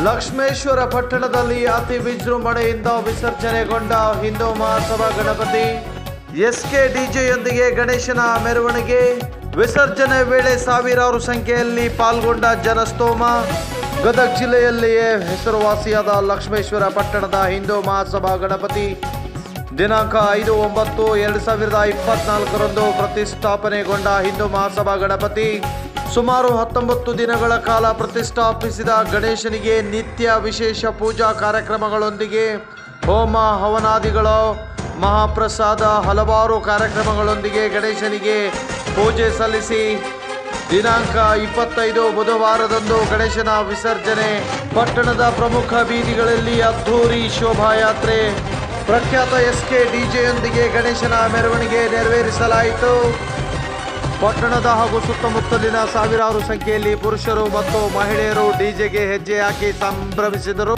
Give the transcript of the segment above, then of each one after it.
ಲಕ್ಷ್ಮೇಶ್ವರ ಪಟ್ಟಣದಲ್ಲಿ ಅತಿ ವಿಜೃಂಭಣೆಯಿಂದ ವಿಸರ್ಜನೆಗೊಂಡ ಹಿಂದೂ ಮಹಾಸಭಾ ಗಣಪತಿ ಎಸ್ಕೆ ಡಿಜೆಯೊಂದಿಗೆ ಗಣೇಶನ ಮೆರವಣಿಗೆ. ವಿಸರ್ಜನೆ ವೇಳೆ ಸಾವಿರಾರು ಸಂಖ್ಯೆಯಲ್ಲಿ ಪಾಲ್ಗೊಂಡ ಜನಸ್ತೋಮ. ಗದಗ ಜಿಲ್ಲೆಯಲ್ಲಿಯೇ ಹೆಸರುವಾಸಿಯಾದ ಲಕ್ಷ್ಮೇಶ್ವರ ಪಟ್ಟಣದ ಹಿಂದೂ ಮಹಾಸಭಾ ಗಣಪತಿ ದಿನಾಂಕ 5/9/2024 ಪ್ರತಿಷ್ಠಾಪನೆಗೊಂಡ ಹಿಂದೂ ಮಹಾಸಭಾ ಗಣಪತಿ ಸುಮಾರು 19 ದಿನಗಳ ಕಾಲ ಪ್ರತಿಷ್ಠಾಪಿಸಿದ ಗಣೇಶನಿಗೆ ನಿತ್ಯ ವಿಶೇಷ ಪೂಜಾ ಕಾರ್ಯಕ್ರಮಗಳೊಂದಿಗೆ ಹೋಮ ಹವನಾದಿಗಳು, ಮಹಾಪ್ರಸಾದ, ಹಲವಾರು ಕಾರ್ಯಕ್ರಮಗಳೊಂದಿಗೆ ಗಣೇಶನಿಗೆ ಪೂಜೆ ಸಲ್ಲಿಸಿ ದಿನಾಂಕ 25 ಬುಧವಾರದಂದು ಗಣೇಶನ ವಿಸರ್ಜನೆ. ಪಟ್ಟಣದ ಪ್ರಮುಖ ಬೀದಿಗಳಲ್ಲಿ ಅದ್ಧೂರಿ ಶೋಭಾಯಾತ್ರೆ, ಪ್ರಖ್ಯಾತ ಎಸ್ಕೆ ಡಿಜೆಯೊಂದಿಗೆ ಗಣೇಶನ ಮೆರವಣಿಗೆ ನೆರವೇರಿಸಲಾಯಿತು. ಪಟ್ಟಣದ ಹಾಗೂ ಸುತ್ತಮುತ್ತಲಿನ ಸಾವಿರಾರು ಸಂಖ್ಯೆಯಲ್ಲಿ ಪುರುಷರು ಮತ್ತು ಮಹಿಳೆಯರು ಡಿಜೆಗೆ ಹೆಜ್ಜೆ ಹಾಕಿ ಸಂಭ್ರಮಿಸಿದರು.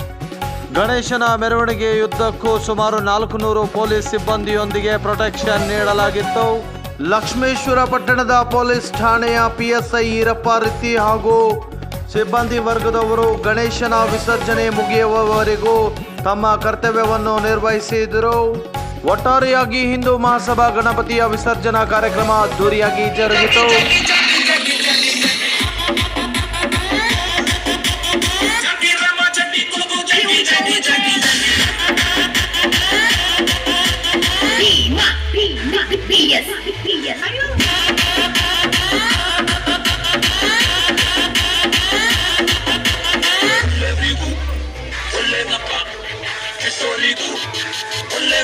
ಗಣೇಶನ ಮೆರವಣಿಗೆಯುದ್ದಕ್ಕೂ ಸುಮಾರು 400 ಪೊಲೀಸ್ ಸಿಬ್ಬಂದಿಯೊಂದಿಗೆ ಪ್ರೊಟೆಕ್ಷನ್ ನೀಡಲಾಗಿತ್ತು. ಲಕ್ಷ್ಮೇಶ್ವರ ಪಟ್ಟಣದ ಪೊಲೀಸ್ ಠಾಣೆಯ PSI ಈರಪ್ಪ ರಿತ್ತಿ ಹಾಗೂ ಸಿಬ್ಬಂದಿ ವರ್ಗದವರು ಗಣೇಶನ ವಿಸರ್ಜನೆ ಮುಗಿಯುವವರೆಗೂ ತಮ್ಮ ಕರ್ತವ್ಯವನ್ನು ನಿರ್ವಹಿಸಿದರು. ಒಟ್ಟಾರೆಯಾಗಿ ಹಿಂದೂ ಮಹಾಸಭಾ ಗಣಪತಿಯ ವಿಸರ್ಜನಾ ಕಾರ್ಯಕ್ರಮ ಅದ್ದೂರಿಯಾಗಿ ಜರುಗಿತು. Olé,